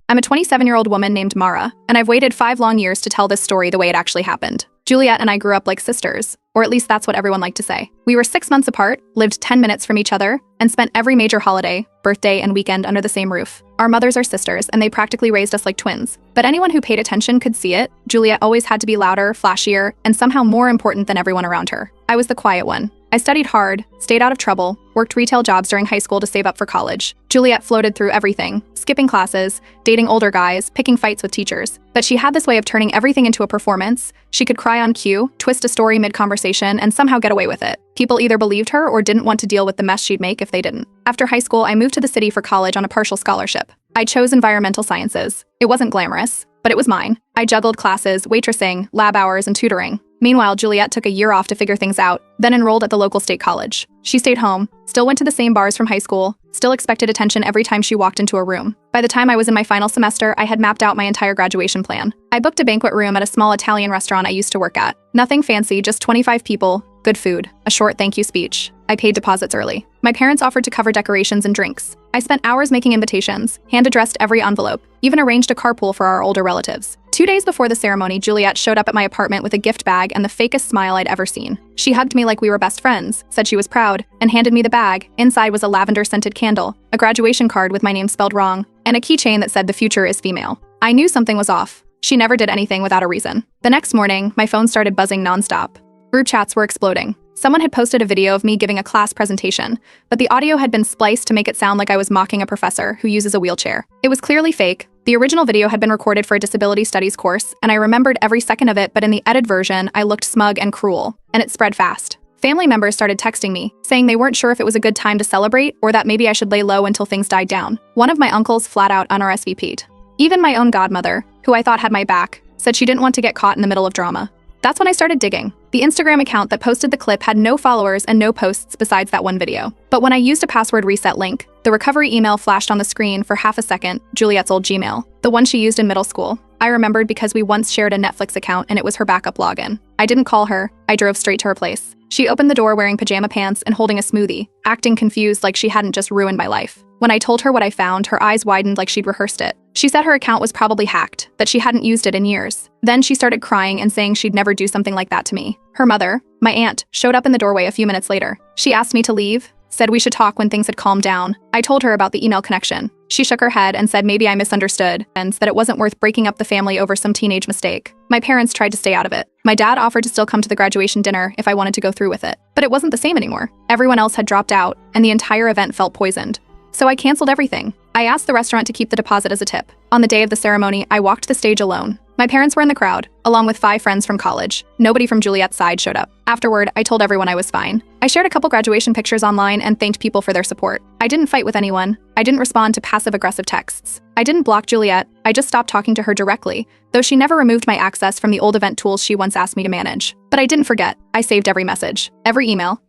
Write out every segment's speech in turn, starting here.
I'm a 27-year-old woman named Mara, and I've waited 5 long years to tell this story the way it actually happened. Juliet and I grew up like sisters, or at least that's what everyone liked to say. We were 6 months apart, lived 10 minutes from each other, and spent every major holiday, birthday, and weekend under the same roof. Our mothers are sisters, and they practically raised us like twins. But anyone who paid attention could see it. Juliet always had to be louder, flashier, and somehow more important than everyone around her. I was the quiet one. I studied hard, stayed out of trouble, worked retail jobs during high school to save up for college. Juliet floated through everything, skipping classes, dating older guys, picking fights with teachers. But she had this way of turning everything into a performance. She could cry on cue, twist a story mid-conversation, and somehow get away with it. People either believed her or didn't want to deal with the mess she'd make if they didn't. After high school, I moved to the city for college on a partial scholarship. I chose environmental sciences. It wasn't glamorous, but it was mine. I juggled classes, waitressing, lab hours, and tutoring. Meanwhile, Juliet took a year off to figure things out, then enrolled at the local state college. She stayed home, still went to the same bars from high school, still expected attention every time she walked into a room. By the time I was in my final semester, I had mapped out my entire graduation plan. I booked a banquet room at a small Italian restaurant I used to work at. Nothing fancy, just 25 people, good food, a short thank you speech. I paid deposits early. My parents offered to cover decorations and drinks. I spent hours making invitations, hand-addressed every envelope, even arranged a carpool for our older relatives. 2 days before the ceremony, Juliet showed up at my apartment with a gift bag and the fakest smile I'd ever seen. She hugged me like we were best friends, said she was proud, and handed me the bag. Inside was a lavender-scented candle, a graduation card with my name spelled wrong, and a keychain that said the future is female. I knew something was off. She never did anything without a reason. The next morning, my phone started buzzing nonstop. Group chats were exploding. Someone had posted a video of me giving a class presentation, but the audio had been spliced to make it sound like I was mocking a professor who uses a wheelchair. It was clearly fake. The original video had been recorded for a disability studies course, and I remembered every second of it, but in the edited version, I looked smug and cruel, and it spread fast. Family members started texting me, saying they weren't sure if it was a good time to celebrate or that maybe I should lay low until things died down. One of my uncles flat out unRSVP'd. Even my own godmother, who I thought had my back, said she didn't want to get caught in the middle of drama. That's when I started digging. The Instagram account that posted the clip had no followers and no posts besides that one video. But when I used a password reset link, the recovery email flashed on the screen for half a second, Juliet's old Gmail, the one she used in middle school. I remembered because we once shared a Netflix account and it was her backup login. I didn't call her, I drove straight to her place. She opened the door wearing pajama pants and holding a smoothie, acting confused like she hadn't just ruined my life. When I told her what I found, her eyes widened like she'd rehearsed it. She said her account was probably hacked, that she hadn't used it in years. Then she started crying and saying she'd never do something like that to me. Her mother, my aunt, showed up in the doorway a few minutes later. She asked me to leave, said we should talk when things had calmed down. I told her about the email connection. She shook her head and said maybe I misunderstood and that it wasn't worth breaking up the family over some teenage mistake. My parents tried to stay out of it. My dad offered to still come to the graduation dinner if I wanted to go through with it. But it wasn't the same anymore. Everyone else had dropped out, and the entire event felt poisoned. So I canceled everything. I asked the restaurant to keep the deposit as a tip. On the day of the ceremony, I walked the stage alone. My parents were in the crowd, along with 5 friends from college. Nobody from Juliet's side showed up. Afterward, I told everyone I was fine. I shared a couple graduation pictures online and thanked people for their support. I didn't fight with anyone. I didn't respond to passive-aggressive texts. I didn't block Juliet. I just stopped talking to her directly, though she never removed my access from the old event tools she once asked me to manage. But I didn't forget. I saved every message, every email.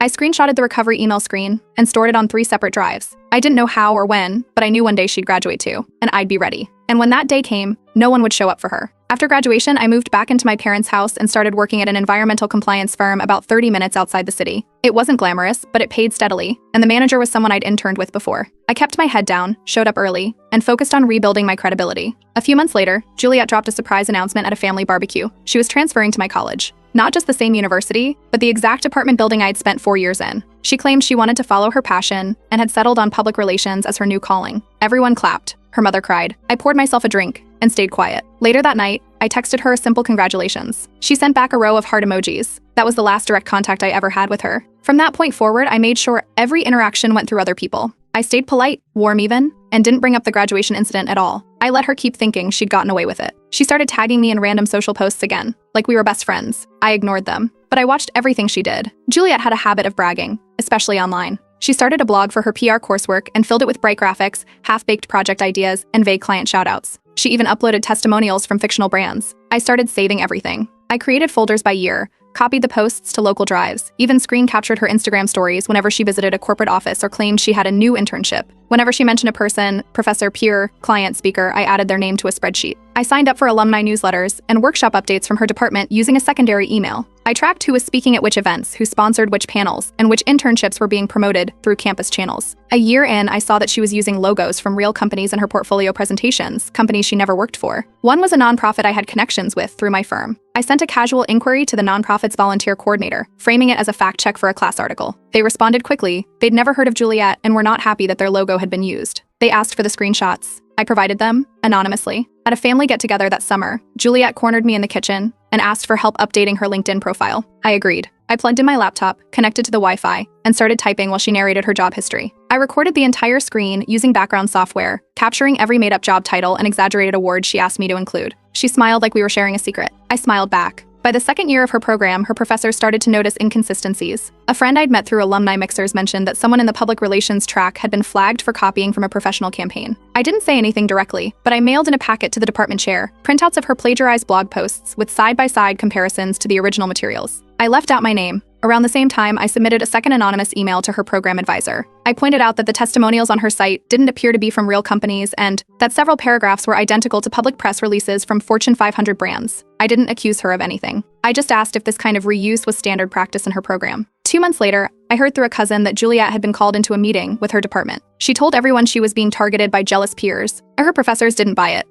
I screenshotted the recovery email screen and stored it on 3 separate drives. I didn't know how or when, but I knew one day she'd graduate too, and I'd be ready. And when that day came, no one would show up for her. After graduation, I moved back into my parents' house and started working at an environmental compliance firm about 30 minutes outside the city. It wasn't glamorous, but it paid steadily, and the manager was someone I'd interned with before. I kept my head down, showed up early, and focused on rebuilding my credibility. A few months later, Juliet dropped a surprise announcement at a family barbecue. She was transferring to my college. Not just the same university, but the exact apartment building I'd spent 4 years in. She claimed she wanted to follow her passion and had settled on public relations as her new calling. Everyone clapped. Her mother cried. I poured myself a drink and stayed quiet. Later that night, I texted her a simple congratulations. She sent back a row of heart emojis. That was the last direct contact I ever had with her. From that point forward, I made sure every interaction went through other people. I stayed polite, warm even, and didn't bring up the graduation incident at all. I let her keep thinking she'd gotten away with it. She started tagging me in random social posts again, like we were best friends. I ignored them, but I watched everything she did. Juliet had a habit of bragging, especially online. She started a blog for her PR coursework and filled it with bright graphics, half-baked project ideas, and vague client shoutouts. She even uploaded testimonials from fictional brands. I started saving everything. I created folders by year, copied the posts to local drives, even screen captured her Instagram stories whenever she visited a corporate office or claimed she had a new internship. Whenever she mentioned a person, professor, peer, client, speaker, I added their name to a spreadsheet. I signed up for alumni newsletters and workshop updates from her department using a secondary email. I tracked who was speaking at which events, who sponsored which panels, and which internships were being promoted through campus channels. A year in, I saw that she was using logos from real companies in her portfolio presentations, companies she never worked for. One was a nonprofit I had connections with through my firm. I sent a casual inquiry to the nonprofit's volunteer coordinator, framing it as a fact check for a class article. They responded quickly. They'd never heard of Juliet and were not happy that their logo had been used. They asked for the screenshots. I provided them, anonymously. At a family get-together that summer, Juliet cornered me in the kitchen and asked for help updating her LinkedIn profile. I agreed. I plugged in my laptop, connected to the Wi-Fi, and started typing while she narrated her job history. I recorded the entire screen using background software, capturing every made-up job title and exaggerated award she asked me to include. She smiled like we were sharing a secret. I smiled back. By the second year of her program, her professors started to notice inconsistencies. A friend I'd met through alumni mixers mentioned that someone in the public relations track had been flagged for copying from a professional campaign. I didn't say anything directly, but I mailed in a packet to the department chair, printouts of her plagiarized blog posts with side-by-side comparisons to the original materials. I left out my name. Around the same time, I submitted a second anonymous email to her program advisor. I pointed out that the testimonials on her site didn't appear to be from real companies and that several paragraphs were identical to public press releases from Fortune 500 brands. I didn't accuse her of anything. I just asked if this kind of reuse was standard practice in her program. 2 months later, I heard through a cousin that Juliet had been called into a meeting with her department. She told everyone she was being targeted by jealous peers. Her professors didn't buy it.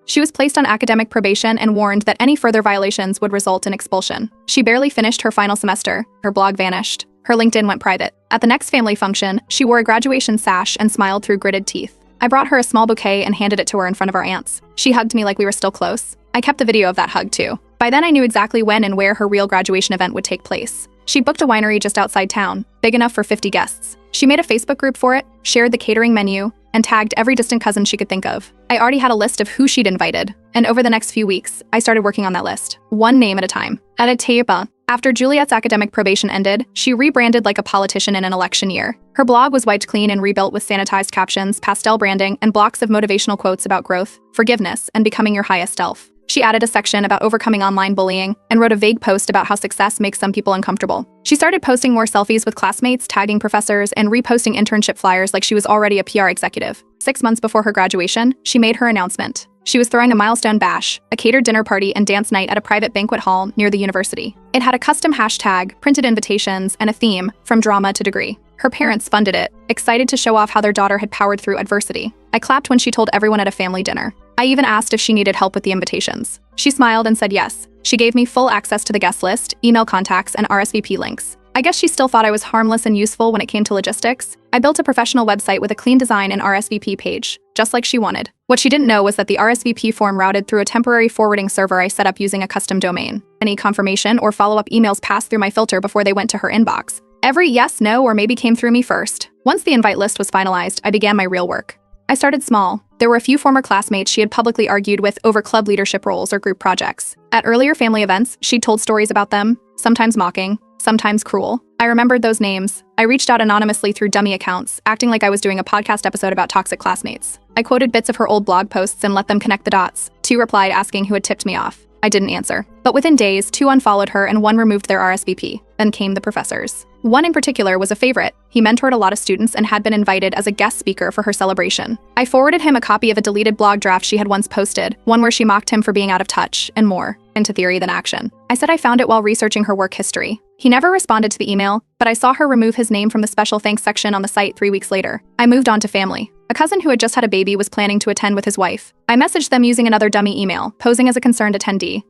She was placed on academic probation and warned that any further violations would result in expulsion. She barely finished her final semester. Her blog vanished. Her LinkedIn went private. At the next family function, she wore a graduation sash and smiled through gritted teeth. I brought her a small bouquet and handed it to her in front of our aunts. She hugged me like we were still close. I kept the video of that hug too. By then I knew exactly when and where her real graduation event would take place. She booked a winery just outside town, big enough for 50 guests. She made a Facebook group for it, shared the catering menu, and tagged every distant cousin she could think of. I already had a list of who she'd invited, and over the next few weeks, I started working on that list, one name at a time. Adetepa. After Juliet's academic probation ended, she rebranded like a politician in an election year. Her blog was wiped clean and rebuilt with sanitized captions, pastel branding, and blocks of motivational quotes about growth, forgiveness, and becoming your highest self. She added a section about overcoming online bullying and wrote a vague post about how success makes some people uncomfortable. She started posting more selfies with classmates, tagging professors, and reposting internship flyers like she was already a PR executive. 6 months before her graduation, she made her announcement. She was throwing a milestone bash, a catered dinner party and dance night at a private banquet hall near the university. It had a custom hashtag, printed invitations, and a theme, from drama to degree. Her parents funded it, excited to show off how their daughter had powered through adversity. I clapped when she told everyone at a family dinner. I even asked if she needed help with the invitations. She smiled and said yes. She gave me full access to the guest list, email contacts, and RSVP links. I guess she still thought I was harmless and useful when it came to logistics. I built a professional website with a clean design and RSVP page, just like she wanted. What she didn't know was that the RSVP form routed through a temporary forwarding server I set up using a custom domain. Any confirmation or follow-up emails passed through my filter before they went to her inbox. Every yes, no, or maybe came through me first. Once the invite list was finalized, I began my real work. I started small. There were a few former classmates she had publicly argued with over club leadership roles or group projects. At earlier family events, she'd told stories about them, sometimes mocking, sometimes cruel. I remembered those names. I reached out anonymously through dummy accounts, acting like I was doing a podcast episode about toxic classmates. I quoted bits of her old blog posts and let them connect the dots. 2 replied asking who had tipped me off. I didn't answer. But within days, 2 unfollowed her and 1 removed their RSVP. Then came the professors. One in particular was a favorite. He mentored a lot of students and had been invited as a guest speaker for her celebration. I forwarded him a copy of a deleted blog draft she had once posted, one where she mocked him for being out of touch, and more, into theory than action. I said I found it while researching her work history. He never responded to the email, but I saw her remove his name from the special thanks section on the site 3 weeks later. I moved on to family. A cousin who had just had a baby was planning to attend with his wife. I messaged them using another dummy email, posing as a concerned attendee.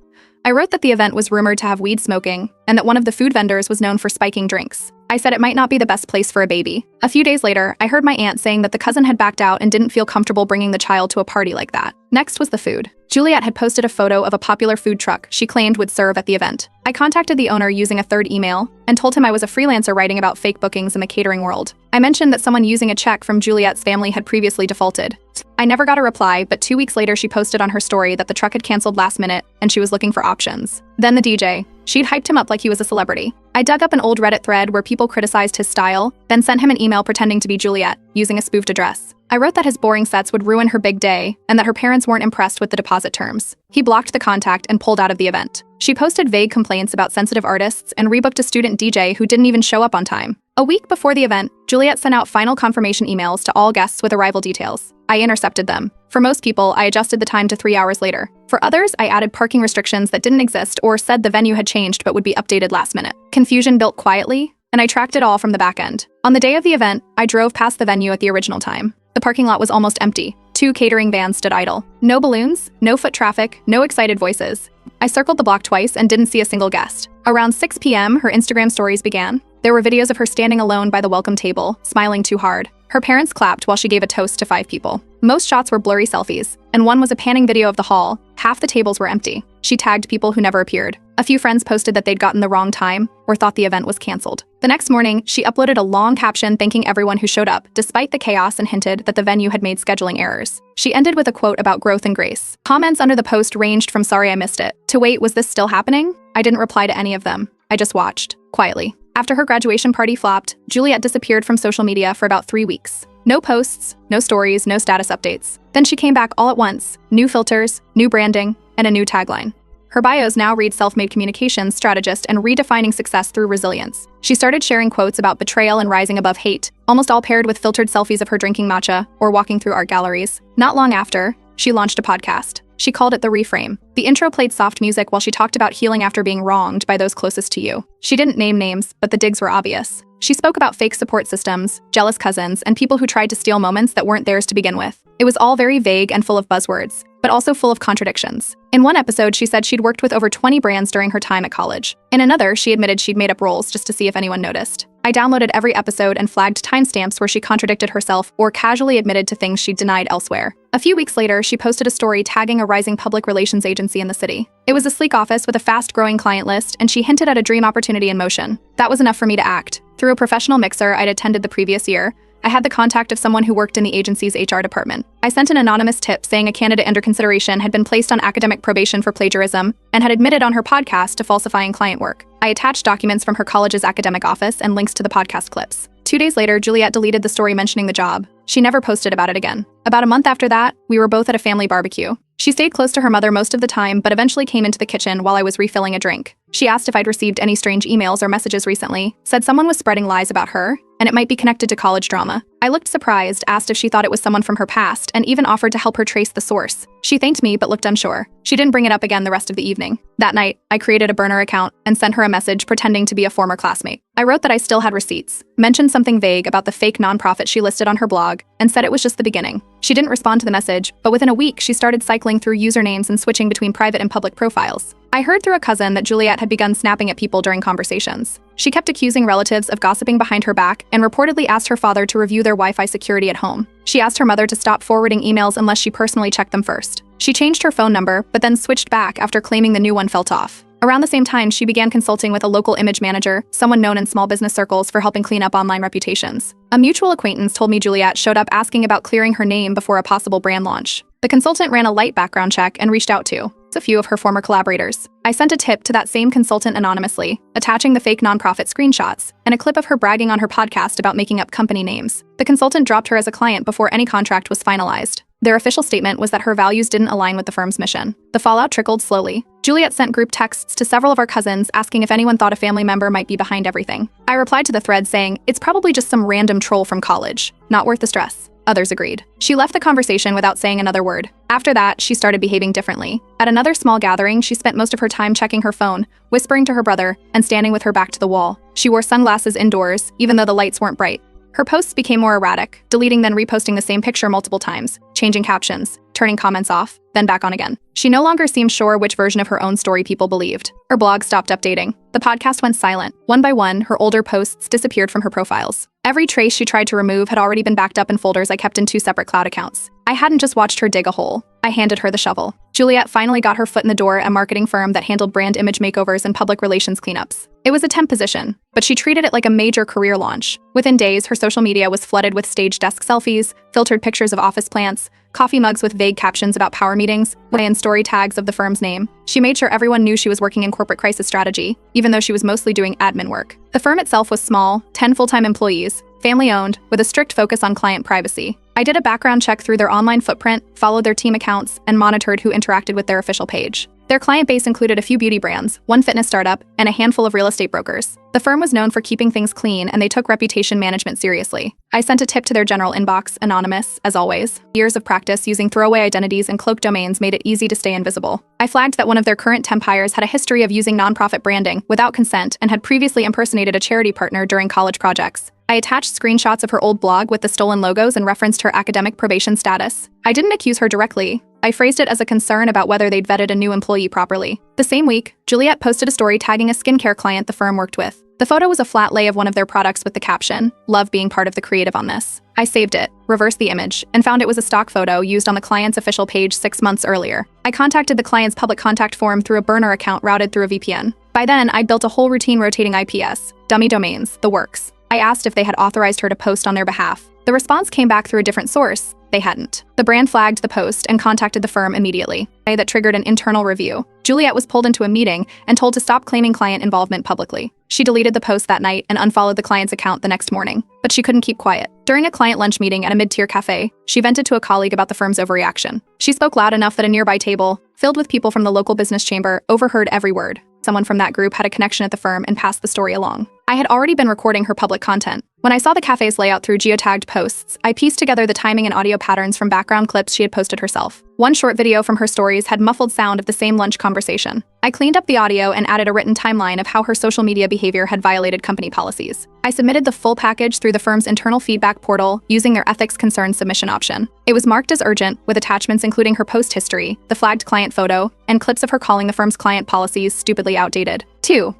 I wrote that the event was rumored to have weed smoking, and that one of the food vendors was known for spiking drinks. I said it might not be the best place for a baby. A few days later, I heard my aunt saying that the cousin had backed out and didn't feel comfortable bringing the child to a party like that. Next was the food. Juliet had posted a photo of a popular food truck she claimed would serve at the event. I contacted the owner using a third email and told him I was a freelancer writing about fake bookings in the catering world. I mentioned that someone using a check from Juliet's family had previously defaulted. I never got a reply, but 2 weeks later she posted on her story that the truck had canceled last minute and she was looking for options. Then the DJ. She'd hyped him up like he was a celebrity. I dug up an old Reddit thread where people criticized his style, then sent him an email pretending to be Juliet, using a spoofed address. I wrote that his boring sets would ruin her big day and that her parents weren't impressed with the deposit terms. He blocked the contact and pulled out of the event. She posted vague complaints about sensitive artists and rebooked a student DJ who didn't even show up on time. A week before the event, Juliet sent out final confirmation emails to all guests with arrival details. I intercepted them. For most people, I adjusted the time to 3 hours later. For others, I added parking restrictions that didn't exist or said the venue had changed but would be updated last minute. Confusion built quietly, and I tracked it all from the back end. On the day of the event, I drove past the venue at the original time. The parking lot was almost empty. 2 catering vans stood idle. No balloons, no foot traffic, no excited voices. I circled the block twice and didn't see a single guest. Around 6 p.m., her Instagram stories began. There were videos of her standing alone by the welcome table, smiling too hard. Her parents clapped while she gave a toast to 5 people. Most shots were blurry selfies, and one was a panning video of the hall. Half the tables were empty. She tagged people who never appeared. A few friends posted that they'd gotten the wrong time or thought the event was canceled. The next morning, she uploaded a long caption thanking everyone who showed up, despite the chaos, and hinted that the venue had made scheduling errors. She ended with a quote about growth and grace. Comments under the post ranged from "sorry I missed it" to "wait, was this still happening?" I didn't reply to any of them. I just watched, quietly. After her graduation party flopped, Juliet disappeared from social media for about 3 weeks. No posts, no stories, no status updates. Then she came back all at once. New filters, new branding, and a new tagline. Her bios now read self-made communications strategist and redefining success through resilience. She started sharing quotes about betrayal and rising above hate, almost all paired with filtered selfies of her drinking matcha or walking through art galleries. Not long after, she launched a podcast. She called it The Reframe. The intro played soft music while she talked about healing after being wronged by those closest to you. She didn't name names, but the digs were obvious. She spoke about fake support systems, jealous cousins, and people who tried to steal moments that weren't theirs to begin with. It was all very vague and full of buzzwords, but also full of contradictions. In one episode, she said she'd worked with over 20 brands during her time at college. In another, she admitted she'd made up roles just to see if anyone noticed. I downloaded every episode and flagged timestamps where she contradicted herself or casually admitted to things she'd denied elsewhere. A few weeks later, she posted a story tagging a rising public relations agency in the city. It was a sleek office with a fast-growing client list, and she hinted at a dream opportunity in motion. That was enough for me to act. Through a professional mixer I'd attended the previous year, I had the contact of someone who worked in the agency's HR department. I sent an anonymous tip saying a candidate under consideration had been placed on academic probation for plagiarism and had admitted on her podcast to falsifying client work. I attached documents from her college's academic office and links to the podcast clips. 2 days later, Juliet deleted the story mentioning the job. She never posted about it again. About a month after that, we were both at a family barbecue. She stayed close to her mother most of the time, but eventually came into the kitchen while I was refilling a drink. She asked if I'd received any strange emails or messages recently, said someone was spreading lies about her, and it might be connected to college drama. I looked surprised, asked if she thought it was someone from her past, and even offered to help her trace the source. She thanked me, but looked unsure. She didn't bring it up again the rest of the evening. That night, I created a burner account and sent her a message pretending to be a former classmate. I wrote that I still had receipts, mentioned something vague about the fake nonprofit she listed on her blog, and said it was just the beginning. She didn't respond to the message, but within a week, she started cycling through usernames and switching between private and public profiles. I heard through a cousin that Juliet had begun snapping at people during conversations. She kept accusing relatives of gossiping behind her back and reportedly asked her father to review their Wi-Fi security at home. She asked her mother to stop forwarding emails unless she personally checked them first. She changed her phone number, but then switched back after claiming the new one felt off. Around the same time, she began consulting with a local image manager, someone known in small business circles for helping clean up online reputations. A mutual acquaintance told me Juliet showed up asking about clearing her name before a possible brand launch. The consultant ran a light background check and reached out to a few of her former collaborators. I sent a tip to that same consultant anonymously, attaching the fake nonprofit screenshots and a clip of her bragging on her podcast about making up company names. The consultant dropped her as a client before any contract was finalized. Their official statement was that her values didn't align with the firm's mission. The fallout trickled slowly. Juliet sent group texts to several of our cousins asking if anyone thought a family member might be behind everything. I replied to the thread saying, "It's probably just some random troll from college. Not worth the stress." Others agreed. She left the conversation without saying another word. After that, she started behaving differently. At another small gathering, she spent most of her time checking her phone, whispering to her brother, and standing with her back to the wall. She wore sunglasses indoors, even though the lights weren't bright. Her posts became more erratic, deleting then reposting the same picture multiple times, changing captions, turning comments off, then back on again. She no longer seemed sure which version of her own story people believed. Her blog stopped updating. The podcast went silent. One by one, her older posts disappeared from her profiles. Every trace she tried to remove had already been backed up in folders I kept in 2 separate cloud accounts. I hadn't just watched her dig a hole. I handed her the shovel. Juliet finally got her foot in the door at a marketing firm that handled brand image makeovers and public relations cleanups. It was a temp position, but she treated it like a major career launch. Within days, her social media was flooded with staged desk selfies, filtered pictures of office plants, coffee mugs with vague captions about power meetings, and story tags of the firm's name. She made sure everyone knew she was working in corporate crisis strategy, even though she was mostly doing admin work. The firm itself was small, 10 full-time employees, family-owned, with a strict focus on client privacy. I did a background check through their online footprint, followed their team accounts, and monitored who interacted with their official page. Their client base included a few beauty brands, one fitness startup, and a handful of real estate brokers. The firm was known for keeping things clean, and they took reputation management seriously. I sent a tip to their general inbox, anonymous, as always. Years of practice using throwaway identities and cloaked domains made it easy to stay invisible. I flagged that one of their current temp hires had a history of using nonprofit branding without consent and had previously impersonated a charity partner during college projects. I attached screenshots of her old blog with the stolen logos and referenced her academic probation status. I didn't accuse her directly. I phrased it as a concern about whether they'd vetted a new employee properly. The same week, Juliet posted a story tagging a skincare client the firm worked with. The photo was a flat lay of one of their products with the caption, "Love being part of the creative on this." I saved it, reversed the image, and found it was a stock photo used on the client's official page 6 months earlier. I contacted the client's public contact form through a burner account routed through a VPN. By then, I'd built a whole routine rotating IPS, dummy domains, the works. I asked if they had authorized her to post on their behalf. The response came back through a different source. They hadn't. The brand flagged the post and contacted the firm immediately. That triggered an internal review. Juliet was pulled into a meeting and told to stop claiming client involvement publicly. She deleted the post that night and unfollowed the client's account the next morning. But she couldn't keep quiet. During a client lunch meeting at a mid-tier cafe, she vented to a colleague about the firm's overreaction. She spoke loud enough that a nearby table, filled with people from the local business chamber, overheard every word. Someone from that group had a connection at the firm and passed the story along. I had already been recording her public content. When I saw the cafe's layout through geotagged posts, I pieced together the timing and audio patterns from background clips she had posted herself. One short video from her stories had muffled sound of the same lunch conversation. I cleaned up the audio and added a written timeline of how her social media behavior had violated company policies. I submitted the full package through the firm's internal feedback portal using their ethics concern submission option. It was marked as urgent, with attachments including her post history, the flagged client photo, and clips of her calling the firm's client policies stupidly outdated. 2.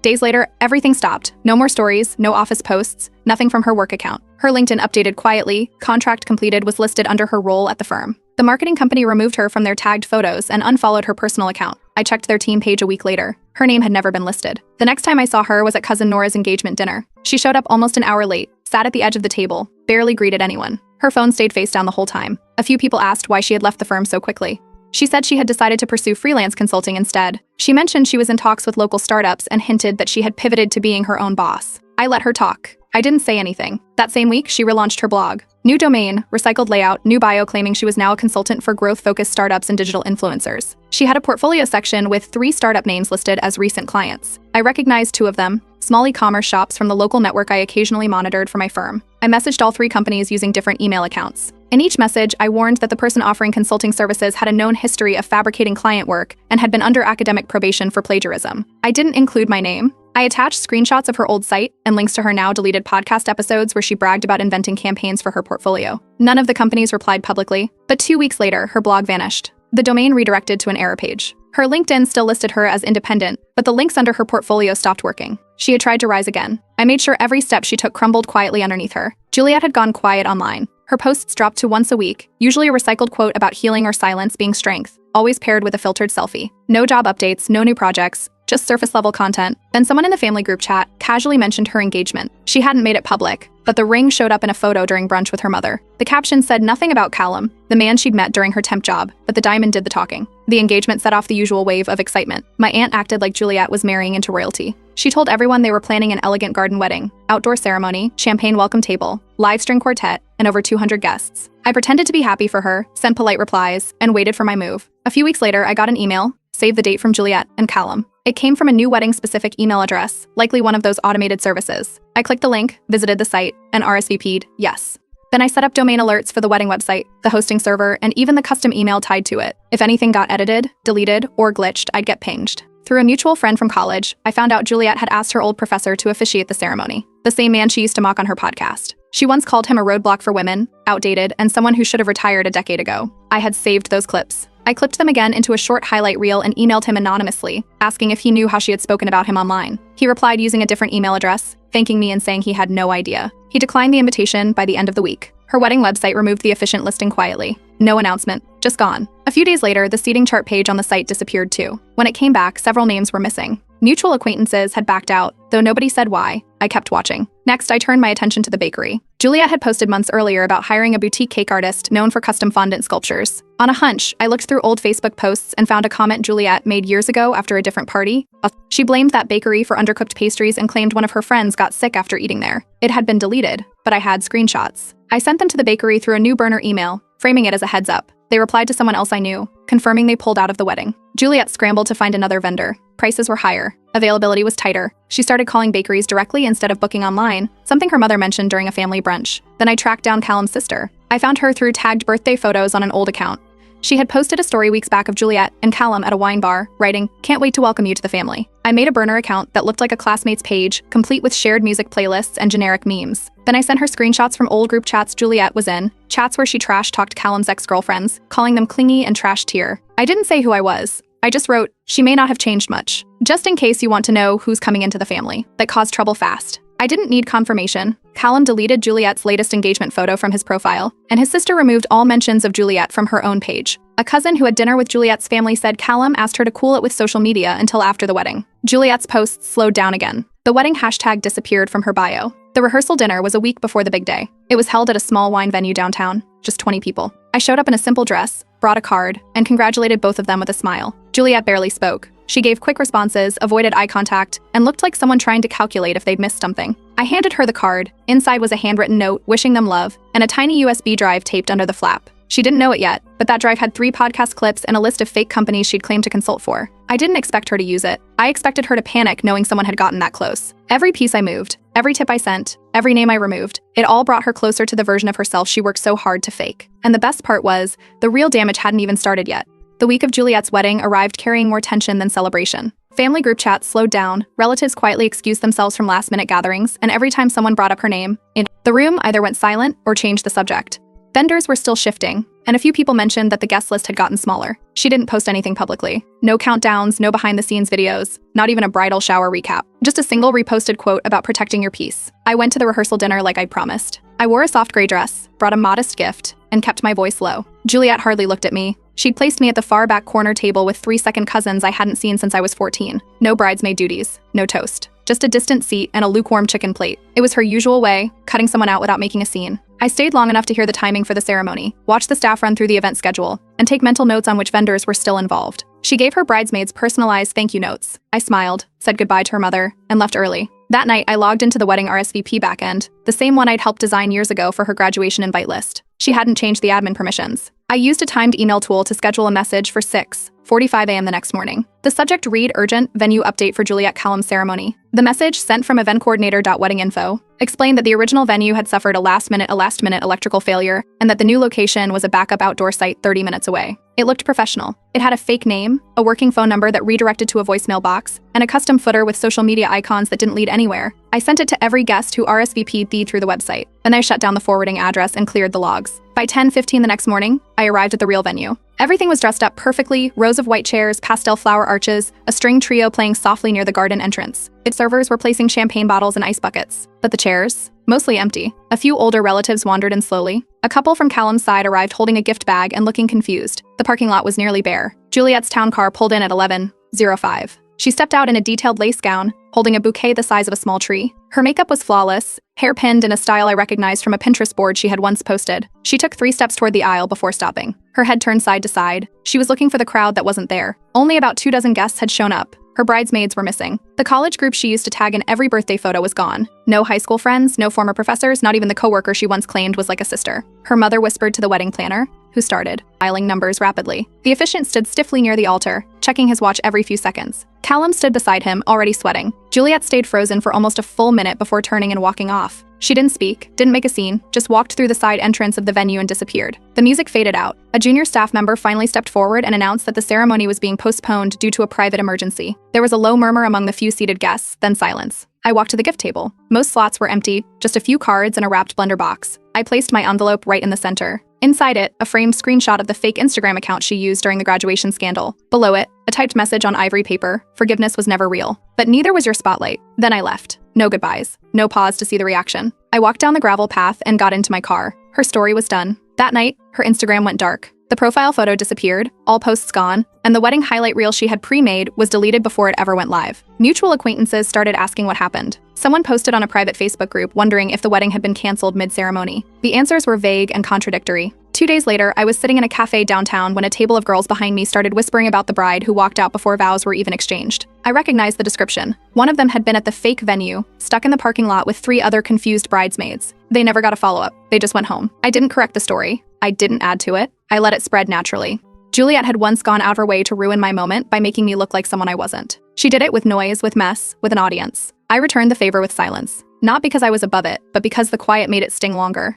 Days later, everything stopped. No more stories, no office posts, nothing from her work account. Her LinkedIn updated quietly, contract completed was listed under her role at the firm. The marketing company removed her from their tagged photos and unfollowed her personal account. I checked their team page a week later. Her name had never been listed. The next time I saw her was at cousin Nora's engagement dinner. She showed up almost an hour late, sat at the edge of the table, barely greeted anyone. Her phone stayed face down the whole time. A few people asked why she had left the firm so quickly. She said she had decided to pursue freelance consulting instead. She mentioned she was in talks with local startups and hinted that she had pivoted to being her own boss. I let her talk. I didn't say anything. That same week, she relaunched her blog. New domain, recycled layout, new bio claiming she was now a consultant for growth-focused startups and digital influencers. She had a portfolio section with 3 startup names listed as recent clients. I recognized 2 of them, small e-commerce shops from the local network I occasionally monitored for my firm. I messaged all 3 companies using different email accounts. In each message, I warned that the person offering consulting services had a known history of fabricating client work and had been under academic probation for plagiarism. I didn't include my name. I attached screenshots of her old site and links to her now deleted podcast episodes where she bragged about inventing campaigns for her portfolio. None of the companies replied publicly, but 2 weeks later, her blog vanished. The domain redirected to an error page. Her LinkedIn still listed her as independent, but the links under her portfolio stopped working. She had tried to rise again. I made sure every step she took crumbled quietly underneath her. Juliet had gone quiet online. Her posts dropped to once a week, usually a recycled quote about healing or silence being strength, always paired with a filtered selfie. No job updates, no new projects, just surface-level content. Then someone in the family group chat casually mentioned her engagement. She hadn't made it public, but the ring showed up in a photo during brunch with her mother. The caption said nothing about Callum, the man she'd met during her temp job, but the diamond did the talking. The engagement set off the usual wave of excitement. My aunt acted like Juliet was marrying into royalty. She told everyone they were planning an elegant garden wedding, outdoor ceremony, champagne welcome table, live string quartet, and over 200 guests. I pretended to be happy for her, sent polite replies, and waited for my move. A few weeks later, I got an email, save the date from Juliet and Callum. It came from a new wedding-specific email address, likely one of those automated services. I clicked the link, visited the site, and RSVP'd yes. Then I set up domain alerts for the wedding website, the hosting server, and even the custom email tied to it. If anything got edited, deleted, or glitched, I'd get pinged. Through a mutual friend from college, I found out Juliet had asked her old professor to officiate the ceremony, the same man she used to mock on her podcast. She once called him a roadblock for women, outdated, and someone who should have retired a decade ago. I had saved those clips. I clipped them again into a short highlight reel and emailed him anonymously, asking if he knew how she had spoken about him online. He replied using a different email address, thanking me and saying he had no idea. He declined the invitation by the end of the week. Her wedding website removed the efficient listing quietly. No announcement, just gone. A few days later, the seating chart page on the site disappeared too. When it came back, several names were missing. Mutual acquaintances had backed out, though nobody said why. I kept watching. Next, I turned my attention to the bakery. Juliet had posted months earlier about hiring a boutique cake artist known for custom fondant sculptures. On a hunch, I looked through old Facebook posts and found a comment Juliet made years ago after a different party. She blamed that bakery for undercooked pastries and claimed one of her friends got sick after eating there. It had been deleted, but I had screenshots. I sent them to the bakery through a new burner email, framing it as a heads up. They replied to someone else I knew, confirming they pulled out of the wedding. Juliet scrambled to find another vendor. Prices were higher. Availability was tighter. She started calling bakeries directly instead of booking online, something her mother mentioned during a family brunch. Then I tracked down Callum's sister. I found her through tagged birthday photos on an old account. She had posted a story weeks back of Juliet and Callum at a wine bar, writing, "Can't wait to welcome you to the family." I made a burner account that looked like a classmate's page, complete with shared music playlists and generic memes. Then I sent her screenshots from old group chats Juliet was in, chats where she trash-talked Callum's ex-girlfriends, calling them clingy and trash tier. I didn't say who I was. I just wrote, "She may not have changed much. Just in case you want to know who's coming into the family. That caused trouble fast." I didn't need confirmation. Callum deleted Juliet's latest engagement photo from his profile, and his sister removed all mentions of Juliet from her own page. A cousin who had dinner with Juliet's family said Callum asked her to cool it with social media until after the wedding. Juliet's posts slowed down again. The wedding hashtag disappeared from her bio. The rehearsal dinner was a week before the big day. It was held at a small wine venue downtown, just 20 people. I showed up in a simple dress, brought a card, and congratulated both of them with a smile. Juliet barely spoke. She gave quick responses, avoided eye contact, and looked like someone trying to calculate if they'd missed something. I handed her the card. Inside was a handwritten note wishing them love, and a tiny USB drive taped under the flap. She didn't know it yet, but that drive had 3 podcast clips and a list of fake companies she'd claimed to consult for. I didn't expect her to use it. I expected her to panic knowing someone had gotten that close. Every piece I moved, every tip I sent, every name I removed, it all brought her closer to the version of herself she worked so hard to fake. And the best part was, the real damage hadn't even started yet. The week of Juliet's wedding arrived carrying more tension than celebration. Family group chats slowed down, relatives quietly excused themselves from last-minute gatherings, and every time someone brought up her name, the room either went silent or changed the subject. Vendors were still shifting, and a few people mentioned that the guest list had gotten smaller. She didn't post anything publicly. No countdowns, no behind-the-scenes videos, not even a bridal shower recap. Just a single reposted quote about protecting your peace. I went to the rehearsal dinner like I'd promised. I wore a soft gray dress, brought a modest gift, and kept my voice low. Juliet hardly looked at me. She'd placed me at the far back corner table with 3 second cousins I hadn't seen since I was 14. No bridesmaid duties, no toast. Just a distant seat and a lukewarm chicken plate. It was her usual way, cutting someone out without making a scene. I stayed long enough to hear the timing for the ceremony, watch the staff run through the event schedule, and take mental notes on which vendors were still involved. She gave her bridesmaids personalized thank you notes. I smiled, said goodbye to her mother, and left early. That night, I logged into the wedding RSVP backend, the same one I'd helped design years ago for her graduation invite list. She hadn't changed the admin permissions. I used a timed email tool to schedule a message for 6:45 a.m. the next morning. The subject read urgent venue update for Juliet Callum's ceremony. The message, sent from eventcoordinator.weddinginfo, explained that the original venue had suffered a last-minute electrical failure and that the new location was a backup outdoor site 30 minutes away. It looked professional. It had a fake name, a working phone number that redirected to a voicemail box, and a custom footer with social media icons that didn't lead anywhere. I sent it to every guest who RSVP'd through the website. Then I shut down the forwarding address and cleared the logs. By 10:15 the next morning, I arrived at the real venue. Everything was dressed up perfectly, rows of white chairs, pastel flower arches, a string trio playing softly near the garden entrance. Its servers were placing champagne bottles and ice buckets. But the chairs? Mostly empty. A few older relatives wandered in slowly. A couple from Callum's side arrived holding a gift bag and looking confused. The parking lot was nearly bare. Juliet's town car pulled in at 11:05. She stepped out in a detailed lace gown, holding a bouquet the size of a small tree. Her makeup was flawless, hair pinned in a style I recognized from a Pinterest board she had once posted. She took 3 steps toward the aisle before stopping. Her head turned side to side. She was looking for the crowd that wasn't there. Only about 2 dozen guests had shown up. Her bridesmaids were missing. The college group she used to tag in every birthday photo was gone. No high school friends, no former professors, not even the coworker she once claimed was like a sister. Her mother whispered to the wedding planner, who started dialing numbers rapidly. The officiant stood stiffly near the altar, checking his watch every few seconds. Callum stood beside him, already sweating. Juliet stayed frozen for almost a full minute before turning and walking off. She didn't speak, didn't make a scene, just walked through the side entrance of the venue and disappeared. The music faded out. A junior staff member finally stepped forward and announced that the ceremony was being postponed due to a private emergency. There was a low murmur among the few seated guests, then silence. I walked to the gift table. Most slots were empty, just a few cards and a wrapped blender box. I placed my envelope right in the center. Inside it, a framed screenshot of the fake Instagram account she used during the graduation scandal. Below it, a typed message on ivory paper: forgiveness was never real. But neither was your spotlight. Then I left. No goodbyes. No pause to see the reaction. I walked down the gravel path and got into my car. Her story was done. That night, her Instagram went dark. The profile photo disappeared, all posts gone, and the wedding highlight reel she had pre-made was deleted before it ever went live. Mutual acquaintances started asking what happened. Someone posted on a private Facebook group wondering if the wedding had been canceled mid-ceremony. The answers were vague and contradictory. 2 days later, I was sitting in a cafe downtown when a table of girls behind me started whispering about the bride who walked out before vows were even exchanged. I recognized the description. One of them had been at the fake venue, stuck in the parking lot with 3 other confused bridesmaids. They never got a follow-up. They just went home. I didn't correct the story. I didn't add to it. I let it spread naturally. Juliet had once gone out of her way to ruin my moment by making me look like someone I wasn't. She did it with noise, with mess, with an audience. I returned the favor with silence. Not because I was above it, but because the quiet made it sting longer.